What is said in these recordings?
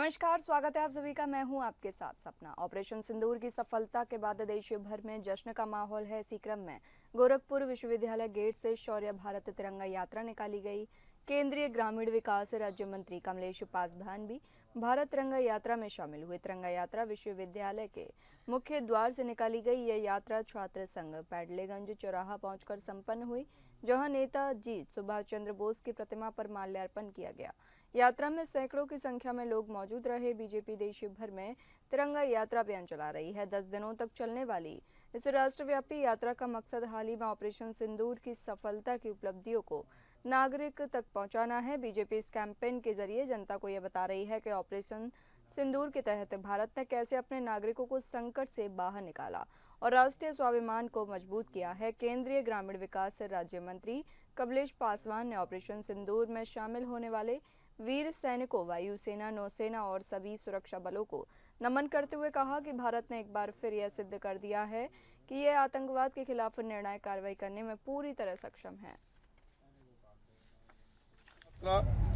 नमस्कार, स्वागत है आप सभी का। मैं हूं आपके साथ सपना। ऑपरेशन सिंदूर की सफलता के बाद देश भर में जश्न का माहौल है। इसी क्रम में गोरखपुर विश्वविद्यालय गेट से शौर्य भारत तिरंगा यात्रा निकाली गई। केंद्रीय ग्रामीण विकास राज्य मंत्री कमलेश पासवान भी भारत तिरंगा यात्रा में शामिल हुए। तिरंगा यात्रा विश्वविद्यालय के मुख्य द्वार से निकाली गई। यह यात्रा छात्र संघ पैडलेगंज चौराहा पहुंचकर संपन्न हुई, जहां नेताजी सुभाष चंद्र बोस की प्रतिमा पर माल्यार्पण किया गया। यात्रा में सैकड़ों की संख्या में लोग मौजूद रहे। बीजेपी देश भर में तिरंगा यात्रा अभियान चला रही है। 10 दिनों तक चलने वाली इस राष्ट्रव्यापी यात्रा का मकसद हाल ही में ऑपरेशन सिंदूर की सफलता की उपलब्धियों को नागरिक तक पहुंचाना है। बीजेपी इस कैंपेन के जरिए जनता को यह बता रही है कि ऑपरेशन सिंदूर के तहत भारत ने कैसे अपने नागरिकों को संकट से बाहर निकाला और राष्ट्रीय स्वाभिमान को मजबूत किया है। केंद्रीय ग्रामीण विकास राज्य मंत्री कमलेश पासवान ने ऑपरेशन सिंदूर में शामिल होने वाले वीर सैनिकों, वायुसेना, नौसेना और सभी सुरक्षा बलों को नमन करते हुए कहा कि भारत ने एक बार फिर यह सिद्ध कर दिया है कि यह आतंकवाद के खिलाफ निर्णायक कार्रवाई करने में पूरी तरह सक्षम है।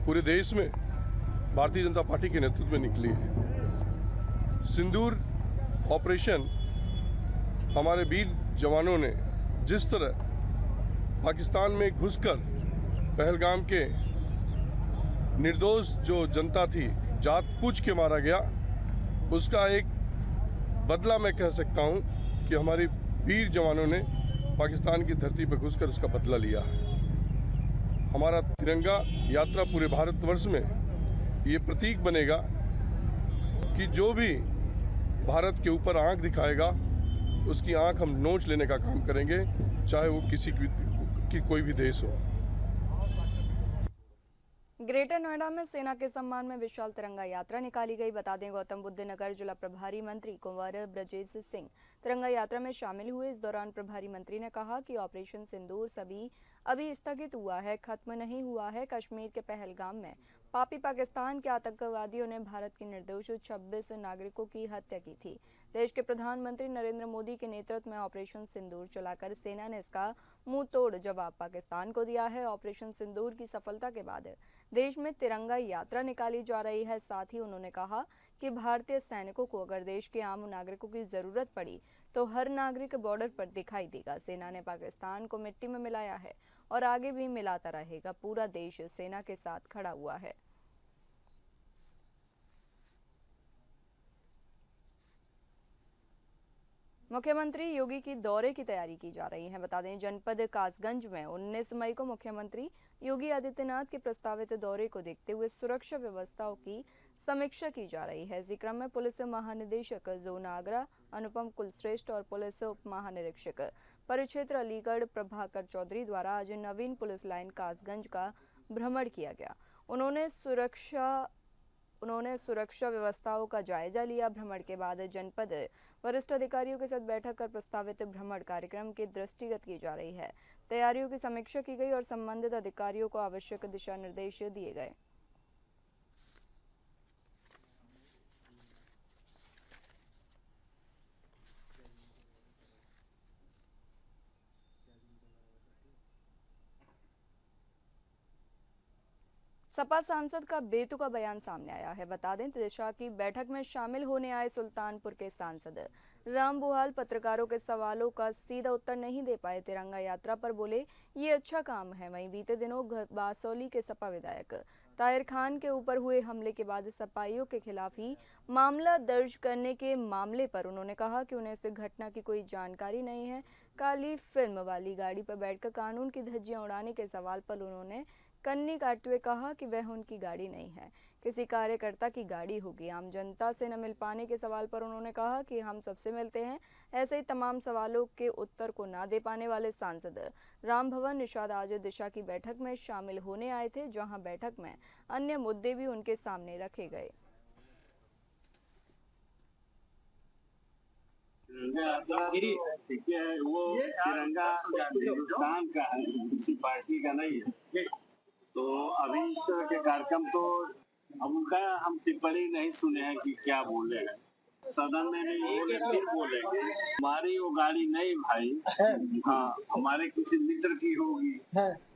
पूरे देश में भारतीय जनता पार्टी के नेतृत्व में निकली है। सिंदूर ऑपरेशन हमारे वीर जवानों ने जिस तरह पाकिस्तान में घुसकर पहलगाम के निर्दोष जो जनता थी जात पूछ के मारा गया, उसका एक बदला मैं कह सकता हूं कि हमारे वीर जवानों ने पाकिस्तान की धरती पर घुसकर उसका बदला लिया है। हमारा तिरंगा यात्रा पूरे भारतवर्ष में ये प्रतीक बनेगा कि जो भी भारत के ऊपर आंख दिखाएगा उसकी आंख हम नोच लेने का काम करेंगे, चाहे वो किसी की कोई भी देश हो। ग्रेटर नोएडा में सेना के सम्मान में विशाल तिरंगा यात्रा निकाली गई। बता दें, गौतम बुद्ध नगर जिला प्रभारी मंत्री कुंवर ब्रजेश सिंह तिरंगा यात्रा में शामिल हुए। इस दौरान प्रभारी मंत्री ने कहा कि ऑपरेशन सिंदूर अभी स्थगित हुआ है, खत्म नहीं हुआ है। कश्मीर के पहलगाम में पापी पाकिस्तान के आतंकवादियों ने भारत के निर्दोष 26 नागरिकों की हत्या की थी। देश के प्रधानमंत्री नरेंद्र मोदी के नेतृत्व में ऑपरेशन सिंदूर चलाकर सेना ने इसका मुंह तोड़ जवाब पाकिस्तान को दिया है। ऑपरेशन सिंदूर की सफलता के बाद देश में तिरंगा यात्रा निकाली जा रही है। साथ ही उन्होंने कहा कि भारतीय सैनिकों को अगर देश के आम नागरिकों की जरूरत पड़ी तो हर नागरिक बॉर्डर पर दिखाई देगा। सेना ने पाकिस्तान को मिट्टी में मिलाया है और आगे भी मिलाता रहेगा। पूरा देश सेना के साथ खड़ा हुआ है। मुख्यमंत्री योगी की दौरे की तैयारी की जा रही है। बता दें, जनपद कासगंज में 19 मई को मुख्यमंत्री योगी आदित्यनाथ के प्रस्तावित दौरे को देखते हुए सुरक्षा व्यवस्थाओं की समीक्षा की जा रही है। इसी क्रम में पुलिस महानिदेशक जोन आगरा अनुपम कुलश्रेष्ठ और पुलिस उप महानिरीक्षक परिक्षेत्र अलीगढ़ प्रभाकर चौधरी द्वारा आज नवीन पुलिस लाइन कासगंज का भ्रमण किया गया। उन्होंने सुरक्षा व्यवस्थाओं का जायजा लिया। भ्रमण के बाद जनपद वरिष्ठ अधिकारियों के साथ बैठक कर प्रस्तावित भ्रमण कार्यक्रम की दृष्टिगत की जा रही है। तैयारियों की समीक्षा की गई और संबंधित अधिकारियों को आवश्यक दिशा निर्देश दिए गए। सपा सांसद का बेतुका बयान सामने आया है। बता दें, दिशा की बैठक में शामिल होने आए सुल्तानपुर के सांसद राम बुहाल पत्रकारों के सवालों का सीधा उत्तर नहीं दे पाए। तिरंगा यात्रा पर बोले, ये अच्छा काम है। वहीं बीते दिनों बासोली के सपा विधायक ताहिर खान के ऊपर हुए हमले के बाद सपाइयों के खिलाफ ही मामला दर्ज करने के मामले पर उन्होंने कहा कि उन्हें इस घटना की कोई जानकारी नहीं है। काली फिल्म वाली गाड़ी पर बैठकर कानून की धज्जियां उड़ाने के सवाल पर उन्होंने कन्नी काटते हुए कहा कि वह उनकी गाड़ी नहीं है, किसी कार्यकर्ता की गाड़ी होगी। आम जनता से न मिल पाने के सवाल पर उन्होंने कहा कि हम सबसे मिलते हैं। ऐसे ही तमाम सवालों के उत्तर को ना दे पाने वाले सांसद राम भवन निषाद आज दिशा की बैठक में शामिल होने आए थे, जहां बैठक में अन्य मुद्दे भी उनके सामने रखे गए। वो तिरंगा हिंदुस्तान का है, किसी पार्टी का नहीं है। तो अभी इस तरह के कार्यक्रम तो अब उनका हम टिप्पणी नहीं सुने हैं कि क्या बोले हैं। सदन में भी बोले, फिर बोलेंगे हमारी वो गाड़ी नहीं भाई, हाँ हमारे किसी मित्र की होगी।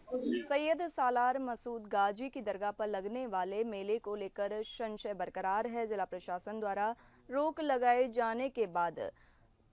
सैयद सालार मसूद गाजी की दरगाह पर लगने वाले मेले को लेकर संशय बरकरार है। जिला प्रशासन द्वारा रोक लगाए जाने के बाद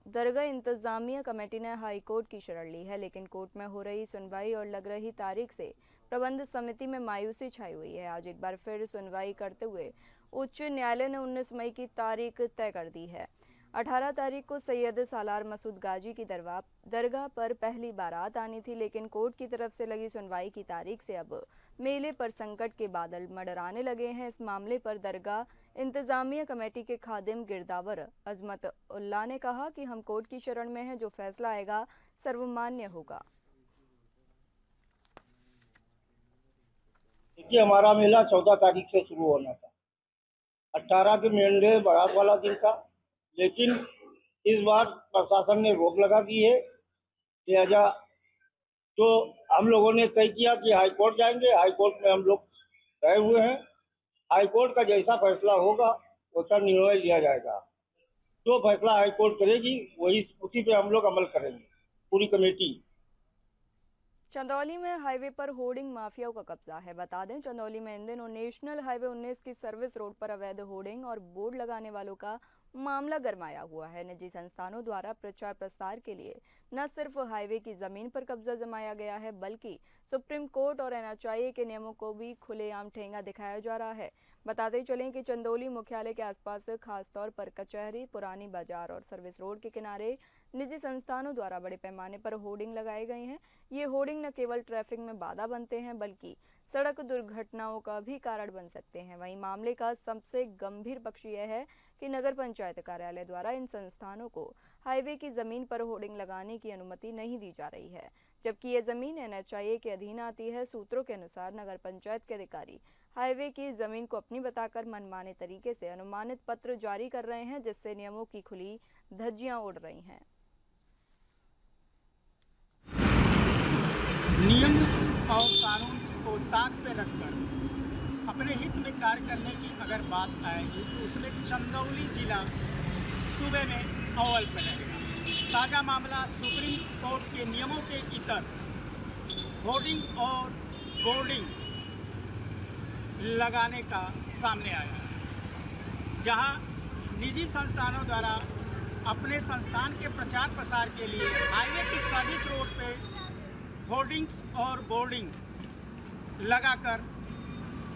दरगाह इंतजामिया कमेटी ने हाई कोर्ट की शरण ली है, लेकिन कोर्ट में हो रही सुनवाई और लग रही तारीख से प्रबंध समिति में मायूसी छाई हुई है। आज एक बार फिर सुनवाई करते हुए उच्च न्यायालय ने 19 मई की तारीख तय कर दी है। 18 तारीख को सैयद सालार मसूद गाजी की दरगाह पर पहली बारात आनी थी, लेकिन कोर्ट की तरफ से लगी सुनवाई की तारीख से अब मेले पर संकट के बादल मंडराने लगे हैं। इस मामले पर दरगाह इंतजामिया कमेटी के खादिम गिरदावर अजमत उल्लाह ने कहा कि हम कोर्ट की शरण में हैं, जो फैसला आएगा सर्वमान्य होगा। देखिए, हमारा मेला 14 तारीख से शुरू होना था। 18 के मेंढे बारात वाला दिन था, लेकिन इस बार प्रशासन ने रोक लगा दी है। लिहाजा तो हम लोगों ने तय किया कि हाई कोर्ट जाएंगे। हाई कोर्ट में हम लोग गए हुए हैं। हाई कोर्ट का जैसा फैसला होगा वैसा निर्णय लिया जाएगा। जो फैसला हाई कोर्ट करेगी उसी पे हम लोग अमल करेंगे, पूरी कमेटी। चंदौली में हाईवे पर होर्डिंग माफियाओं का कब्जा है। बता दें, चंदौली में इन दिनों नेशनल हाईवे 19 की सर्विस रोड पर अवैध होर्डिंग और बोर्ड लगाने वालों का मामला गरमाया हुआ है। निजी संस्थानों द्वारा प्रचार प्रसार के लिए न सिर्फ हाईवे की जमीन पर कब्जा जमाया गया है, बल्कि सुप्रीम कोर्ट और NHAI के नियमों को भी खुलेआम ठेंगा दिखाया जा रहा है। बताते चलें कि चंदौली मुख्यालय के आसपास खासतौर पर कचहरी, पुरानी बाजार और सर्विस रोड के किनारे निजी संस्थानों द्वारा बड़े पैमाने पर होर्डिंग लगाए गए हैं। ये होर्डिंग न केवल ट्रैफिक में बाधा बनते हैं, बल्कि सड़क दुर्घटनाओं का भी कारण बन सकते हैं। वहीं मामले का सबसे गंभीर पक्ष यह है कि नगर पंचायत कार्यालय द्वारा इन संस्थानों को हाईवे की जमीन पर होर्डिंग लगाने की अनुमति नहीं दी जा रही है, जबकि ये जमीन NHAI के अधीन आती है। सूत्रों के अनुसार नगर पंचायत के अधिकारी हाईवे की जमीन को अपनी बताकर मनमाने तरीके से अनुमानित पत्र जारी कर रहे हैं, जिससे नियमों की खुली धज्जियां उड़ रही हैं। नियम और कानून को ताक पे रखकर अपने हित में कार्य करने की अगर बात आएगी तो उसमें चंदौली जिला सूबे में अव्वल पर रहेगा। ताज़ा मामला सुप्रीम कोर्ट के नियमों के इतर होर्डिंग और बोर्डिंग लगाने का सामने आया, जहां निजी संस्थानों द्वारा अपने संस्थान के प्रचार प्रसार के लिए हाईवे की सर्विस रोड पे होर्डिंग्स और बोर्डिंग लगाकर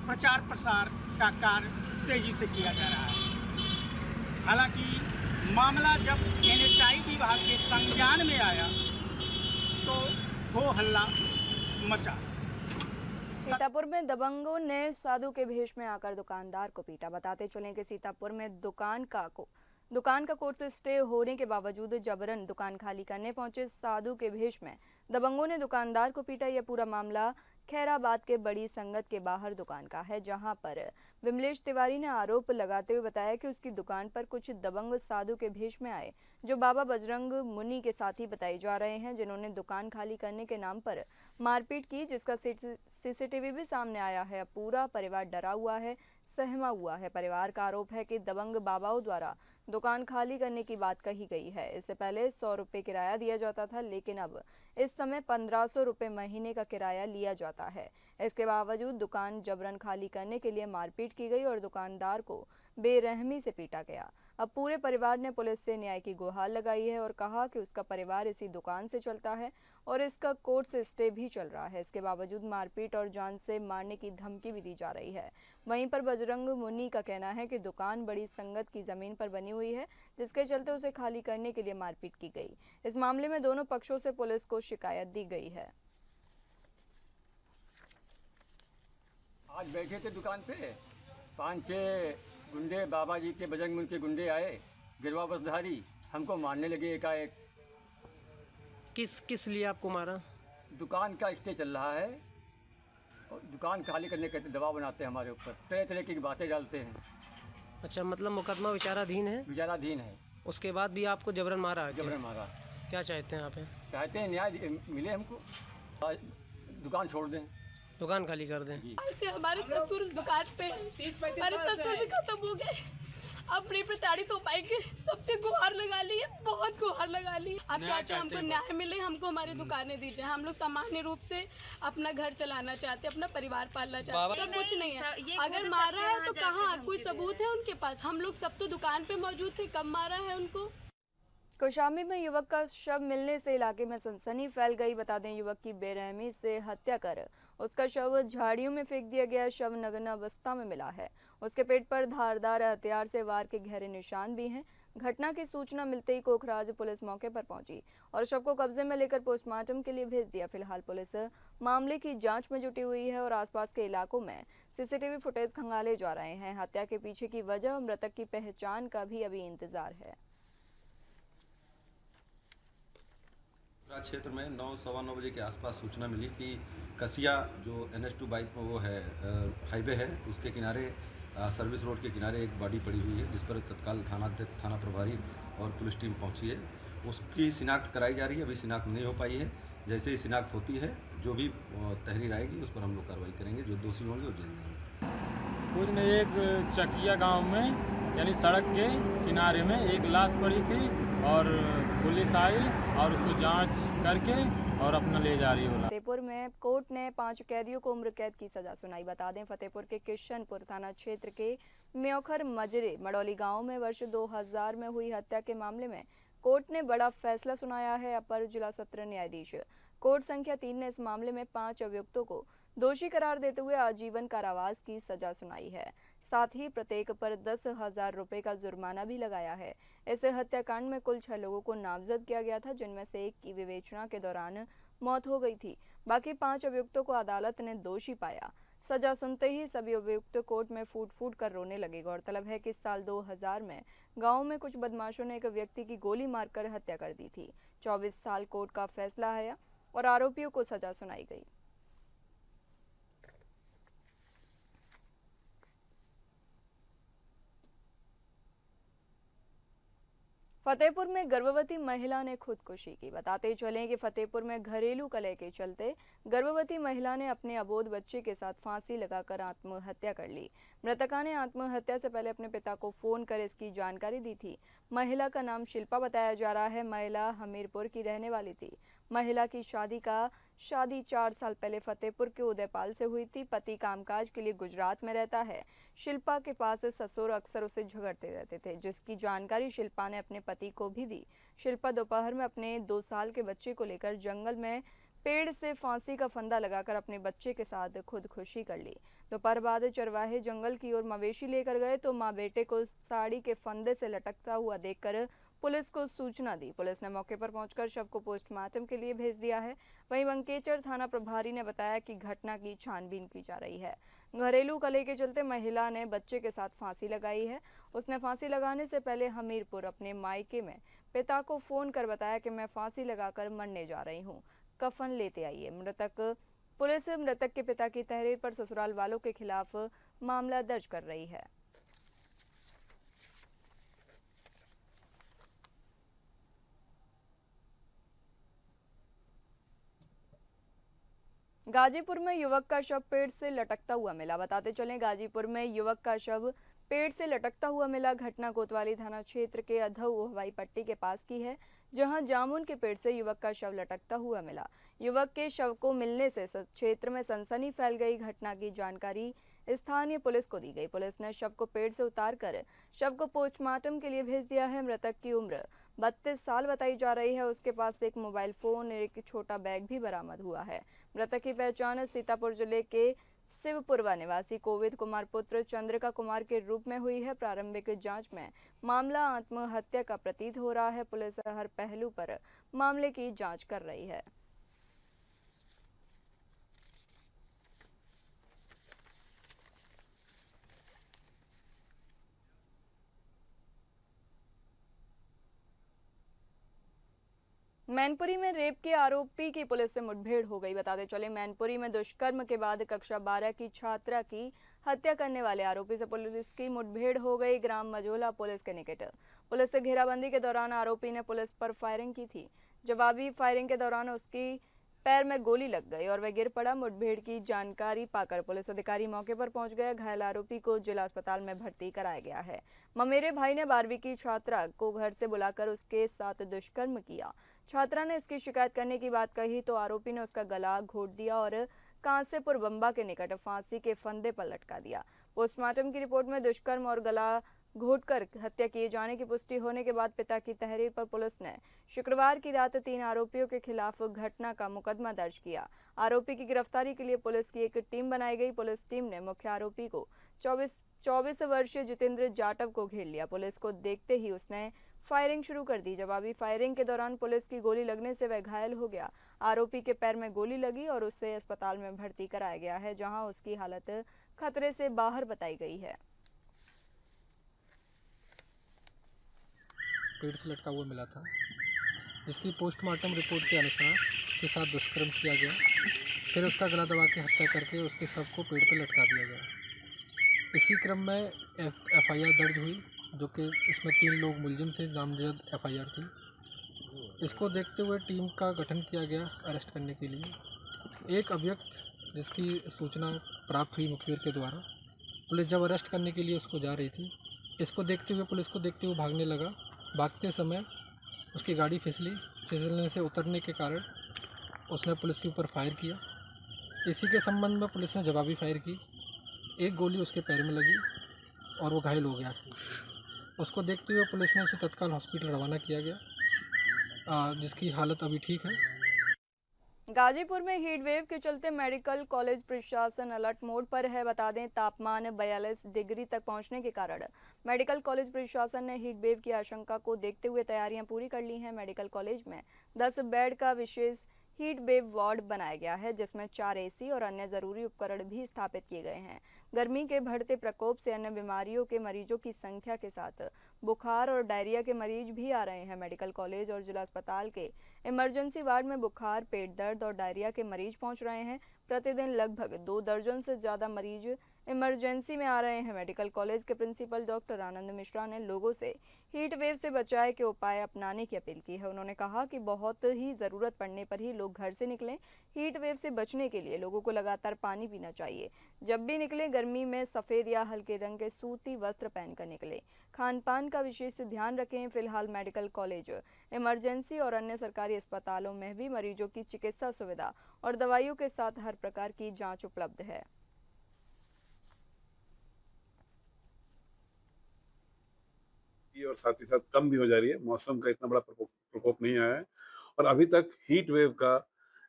प्रचार प्रसार का कार्य तेजी से किया जा रहा है। हालांकि मामला जब NHAI विभाग के संज्ञान में आया तो हो हल्ला मचा। सीतापुर में दबंगों ने साधु के भेष में आकर दुकानदार को पीटा। बताते चलें कि सीतापुर में दुकान का कोर्ट से स्टे होने के बावजूद जबरन दुकान खाली करने पहुंचे साधु के भेष में दबंगों ने दुकानदार को पीटा। यह पूरा मामला खैराबाद के बड़ी संगत के बाहर दुकान का है, जहां पर विमलेश तिवारी ने आरोप लगाते हुए बताया कि उसकी दुकान पर कुछ दबंग साधु के भेष में आए, जो बाबा बजरंग मुनि के साथी बताए जा रहे हैं, जिन्होंने दुकान खाली करने के नाम पर मारपीट की, जिसका CCTV भी सामने आया है। पूरा परिवार डरा हुआ है, सहमा हुआ है। परिवार का आरोप है कि दबंग बाबाओं द्वारा दुकान खाली करने की बात कही गई है। इससे पहले 100 रुपये किराया दिया जाता था, लेकिन अब इस समय 1500 रुपये महीने का किराया लिया जाता है। इसके बावजूद दुकान जबरन खाली करने के लिए मारपीट की गई और दुकानदार को बेरहमी से पीटा गया। अब पूरे परिवार ने पुलिस से न्याय की गुहार लगाई है और कहा कि उसका परिवार इसी दुकान से चलता है और इसका कोर्ट से स्टे भी चल रहा है। इसके बावजूद मारपीट और जान से मारने की धमकी भी दी जा रही है। वहीं पर बजरंग मुनि का कहना है कि दुकान बड़ी संगत की जमीन पर बनी हुई है, जिसके चलते उसे खाली करने के लिए मारपीट की गई। इस मामले में दोनों पक्षों से पुलिस को शिकायत दी गई है। आज बैठे थे दुकान पे, 5-6 गुंडे, बाबा जी के बजरंग मुनि के गुंडे आए, गिरवा बसधारी, हमको मारने लगे एकाएक। किस लिए आपको मारा? दुकान का स्टे चल रहा है और दुकान खाली करने के दबाव बनाते हैं हमारे ऊपर, तरह तरह की बातें डालते हैं। अच्छा, मतलब मुकदमा विचाराधीन है? विचाराधीन है। उसके बाद भी आपको जबरन मारा? जबरन मारा। क्या चाहते हैं आप? चाहते हैं न्याय मिले हमको, दुकान छोड़ दें, दुकान खाली कर दें। से हमारे ससुर उस दुकान पे, हमारे ससुर भी खत्म हो गए। अपनी प्रताड़ित हो पाई के सबसे गुहार लगा ली है, बहुत गुहार लगा ली है। अब चाहते हैं हमको न्याय मिले, हमको हमारी दुकानें दी जाए। हम लोग सामान्य रूप से अपना घर चलाना चाहते हैं, अपना परिवार पालना चाहते हैं। सब कुछ नहीं है। अगर मारा है तो कहाँ कोई सबूत है उनके पास? हम लोग सब तो दुकान पे मौजूद थे, कब मारा है उनको? कौशाम्बी में युवक का शव मिलने से इलाके में सनसनी फैल गई। बता दें, युवक की बेरहमी से हत्या कर उसका शव झाड़ियों में फेंक दिया गया। शव नग्न अवस्था में मिला है। उसके पेट पर धारदार हथियार से वार के गहरे निशान भी हैं। घटना की सूचना मिलते ही कोखराज पुलिस मौके पर पहुंची और शव को कब्जे में लेकर पोस्टमार्टम के लिए भेज दिया। फिलहाल पुलिस मामले की जांच में जुटी हुई है और आसपास के इलाकों में सीसीटीवी फुटेज खंगाले जा रहे हैं। हत्या के पीछे की वजह और मृतक की पहचान का भी अभी इंतजार है। क्षेत्र में 9-9:15 बजे के आसपास सूचना मिली कि कसिया जो NH 2 बाइक में वो है हाईवे है, उसके किनारे सर्विस रोड के किनारे एक बॉडी पड़ी हुई है, जिस पर तत्काल थाना प्रभारी और पुलिस टीम पहुंची है। उसकी शिनाख्त कराई जा रही है। अभी शिनाख्त नहीं हो पाई है। जैसे ही शिनाख्त होती है, जो भी तहरीर आएगी उस पर हम लोग कार्रवाई करेंगे। जो दोषी होंगे वो जेल जाएंगे। कुछ नहीं, एक चकिया गांव में यानी सड़क के किनारे में एक लाश पड़ी थी और पुलिस आई और उसको जांच करके और अपना ले जा रही है। फतेहपुर में कोर्ट ने 5 कैदियों को उम्र कैद की सजा सुनाई। बता दें, फतेहपुर के किशनपुर थाना क्षेत्र के म्योखर मजरे मडौली गांव में वर्ष 2000 में हुई हत्या के मामले में कोर्ट ने बड़ा फैसला सुनाया है। अपर जिला सत्र न्यायाधीश कोर्ट संख्या 3 ने इस मामले में 5 अभियुक्तों को दोषी करार देते हुए आजीवन कारावास की सजा सुनाई है। साथ ही प्रत्येक पर 10,000 रुपए का जुर्माना भी लगाया है। इस हत्याकांड में कुल 6 लोगों को नामजद किया गया था, जिनमें से एक की विवेचना के दौरान मौत हो गई थी। बाकी 5 अभियुक्तों को अदालत ने दोषी पाया। सजा सुनते ही सभी अभियुक्त कोर्ट में फूट फूट कर रोने लगे। गौरतलब है कि साल 2000 में गांव में कुछ बदमाशों ने एक व्यक्ति की गोली मारकर हत्या कर दी थी। 24 साल कोर्ट का फैसला आया और आरोपियों को सजा सुनाई गई। फतेहपुर में गर्भवती महिला ने खुदकुशी की। बताते चलें कि फतेहपुर में घरेलू कलह के चलते गर्भवती महिला ने अपने अबोध बच्चे के साथ फांसी लगाकर आत्महत्या कर ली। मृतका ने आत्महत्या से पहले अपने पिता को फोन कर इसकी जानकारी दी थी। महिला का नाम शिल्पा बताया जा रहा है। महिला हमीरपुर की रहने वाली थी। महिला की शादी 4 साल पहले फतेहपुर के उदयपाल से हुई थी। पति कामकाज के लिए गुजरात में रहता है। शिल्पा के पास ससुर अक्सर उसे झगड़ते रहते थे, जिसकी जानकारी शिल्पा ने अपने पति को भी दी। शिल्पा दोपहर में अपने 2 साल के बच्चे को लेकर जंगल में पेड़ से फांसी का फंदा लगाकर अपने बच्चे के साथ खुदकुशी कर ली। दोपहर बाद चरवाहे जंगल की ओर मवेशी लेकर गए तो मां बेटे को साड़ी के फंदे से लटकता हुआ देखकर पुलिस को सूचना दी। पुलिस ने मौके पर पहुंचकर शव को पोस्टमार्टम के लिए भेज दिया है। वहीं वंकेचर थाना प्रभारी ने बताया कि घटना की छानबीन की जा रही है। घरेलू कलह के चलते महिला ने बच्चे के साथ फांसी लगाई है। उसने फांसी लगाने से पहले हमीरपुर अपने मायके में पिता को फोन कर बताया कि मैं फांसी लगाकर मरने जा रही हूँ, कफन लेते आइए। पुलिस मृतक के पिता की तहरीर पर ससुराल वालों के खिलाफ मामला दर्ज कर रही है। गाजीपुर में युवक का शव पेड़ से लटकता हुआ मिला। बताते चलें, गाजीपुर में युवक का शव पेड़ से लटकता हुआ मिला। घटना कोतवाली थाना क्षेत्र के अधऊ हवाई पट्टी के पास की है, जहां जामुन के पेड़ से युवक का शव लटकता हुआ मिला। युवक के शव को मिलने से क्षेत्र में सनसनी फैल गई। घटना की जानकारी स्थानीय पुलिस को दी गई। पुलिस ने शव को पेड़ से उतारकर शव को पोस्टमार्टम के लिए भेज दिया है। मृतक की उम्र 32 साल बताई जा रही है। उसके पास एक मोबाइल फोन और एक छोटा बैग भी बरामद हुआ है। मृतक की पहचान सीतापुर जिले के शिवपुरवा निवासी कोविद कुमार पुत्र चंद्रिका कुमार के रूप में हुई है। प्रारंभिक जांच में मामला आत्महत्या का प्रतीत हो रहा है। पुलिस हर पहलू पर मामले की जांच कर रही है। मैनपुरी में रेप के आरोपी की पुलिस से मुठभेड़ हो गई। बताते चले, मैनपुरी में दुष्कर्म के बाद कक्षा 12 की छात्रा की हत्या करने वाले आरोपी से पुलिस की मुठभेड़ हो गई। ग्राम मजोला पुलिस के निकट पुलिस से घेराबंदी के दौरान आरोपी ने पुलिस पर फायरिंग की थी। जवाबी फायरिंग के दौरान उसकी पैर में गोली लग गई और वह गिर पड़ा। मुठभेड़ की जानकारी पाकर पुलिस अधिकारी मौके पर पहुंच गए। घायल आरोपी को जिला अस्पताल में भर्ती कराया गया है। ममेरे भाई ने 12वीं की छात्रा को घर से बुलाकर उसके साथ दुष्कर्म किया। छात्रा ने इसकी शिकायत करने की बात कही तो आरोपी ने उसका गला घोट दिया और कांसेपुर बंबा के निकट फांसी के फंदे पर लटका दिया। पोस्टमार्टम की रिपोर्ट में दुष्कर्म और गला घोटकर हत्या किए जाने की पुष्टि होने के बाद पिता की तहरीर पर पुलिस ने शुक्रवार की रात 3 आरोपियों के खिलाफ घटना का मुकदमा दर्ज किया। आरोपी की गिरफ्तारी के लिए पुलिस की एक टीम बनाई गई। पुलिस टीम ने मुख्य आरोपी को 24 वर्षीय जितेंद्र जाटव को घेर लिया। पुलिस को देखते ही उसने फायरिंग शुरू कर दी। जवाबी फायरिंग के दौरान पुलिस की गोली लगने से वह घायल हो गया। आरोपी के पैर में गोली लगी और उसे अस्पताल में भर्ती कराया गया है, जहां उसकी हालत खतरे से बाहर बताई गई है। पेड़ से लटका हुआ मिला था, जिसकी पोस्टमार्टम रिपोर्ट के अनुसार उसके साथ दुष्कर्म किया गया। फिर उसका गला दबा के हत्या करके उसके शव को पेड़ पर लटका दिया गया। इसी क्रम में FIR दर्ज हुई, जो कि इसमें 3 लोग मुलजिम थे, नामजद FIR थी। इसको देखते हुए टीम का गठन किया गया अरेस्ट करने के लिए। एक अभियुक्त जिसकी सूचना प्राप्त हुई मुखबिर के द्वारा, पुलिस जब अरेस्ट करने के लिए उसको जा रही थी, इसको देखते हुए पुलिस को देखते हुए भागने लगा। भागते समय उसकी गाड़ी फिसलने से उतरने के कारण उसने पुलिस के ऊपर फायर किया। इसी के संबंध में पुलिस ने जवाबी फायर की। एक गोली उसके पैर में लगी और वो घायल हो गया। उसको देखते हुए पुलिस ने उसे तत्काल हॉस्पिटल रवाना किया गया, जिसकी हालत अभी ठीक है। गाजीपुर में हीट वेव के चलते मेडिकल कॉलेज प्रशासन अलर्ट मोड पर है। बता दें, तापमान 42 डिग्री तक पहुंचने के कारण मेडिकल कॉलेज प्रशासन ने हीट वेव की आशंका को देखते हुए तैयारियां पूरी कर ली हैं। मेडिकल कॉलेज में 10 बेड का विशेष हीट वेव वार्ड बनाया गया है, जिसमें 4 AC और अन्य जरूरी उपकरण भी स्थापित किए गए हैं। गर्मी के बढ़ते प्रकोप से अन्य बीमारियों के मरीजों की संख्या के साथ बुखार और डायरिया के मरीज भी आ रहे हैं। मेडिकल कॉलेज और जिला अस्पताल के इमरजेंसी वार्ड में बुखार, पेट दर्द और डायरिया के मरीज पहुंच रहे हैं। प्रतिदिन लगभग 2 दर्जन से ज्यादा मरीज इमरजेंसी में आ रहे हैं। मेडिकल कॉलेज के प्रिंसिपल डॉक्टर आनंद मिश्रा ने लोगों से हीट वेव से बचाव के उपाय अपनाने की अपील की है। उन्होंने कहा कि बहुत ही जरूरत पड़ने पर ही लोग घर से निकलें। हीट वेव से बचने के लिए लोगों को लगातार पानी पीना चाहिए। जब भी निकले गर्मी में सफेद या हल्के रंग के सूती वस्त्र पहनकर निकले। खान पान का विशेष ध्यान रखें। फिलहाल मेडिकल कॉलेज, इमरजेंसी और अन्य सरकारी अस्पतालों में भी मरीजों की चिकित्सा सुविधा और दवाइयों के साथ हर प्रकार की जांच उपलब्ध है। और साथ ही साथ कम भी हो जा रही है। मौसम का इतना बड़ा प्रकोप नहीं आया है और अभी तक हीट वेव का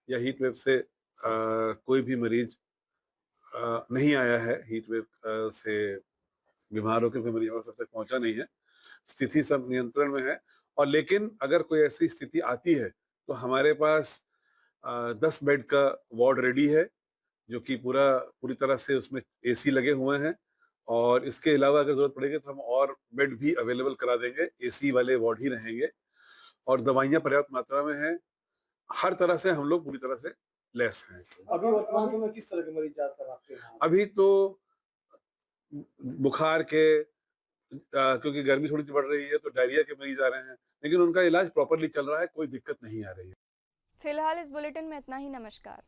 या हीट वेव से कोई भी मरीज नहीं आया है। हीट वेव से बीमार होकर कोई मरीज हमारे तक पहुंचा नहीं है। स्थिति सब नियंत्रण में है। और लेकिन अगर कोई ऐसी स्थिति आती है तो हमारे पास 10 बेड का वार्ड रेडी है, जो कि पूरी तरह से उसमें AC लगे हुए हैं। और इसके अलावा अगर जरूरत पड़ेगी तो हम और बेड भी अवेलेबल करा देंगे। AC वाले वार्ड ही रहेंगे और दवाइयां पर्याप्त मात्रा में हैं। हर तरह से हम लोग पूरी तरह से लेस हैं। अभी वर्तमान समय किस तरह के मरीज ज्यादातर आपके यहाँ? अभी तो बुखार के, क्योंकि गर्मी थोड़ी सी बढ़ रही है तो डायरिया के मरीज आ रहे हैं, लेकिन उनका इलाज प्रॉपरली चल रहा है, कोई दिक्कत नहीं आ रही है। फिलहाल इस बुलेटिन में इतना ही। नमस्कार।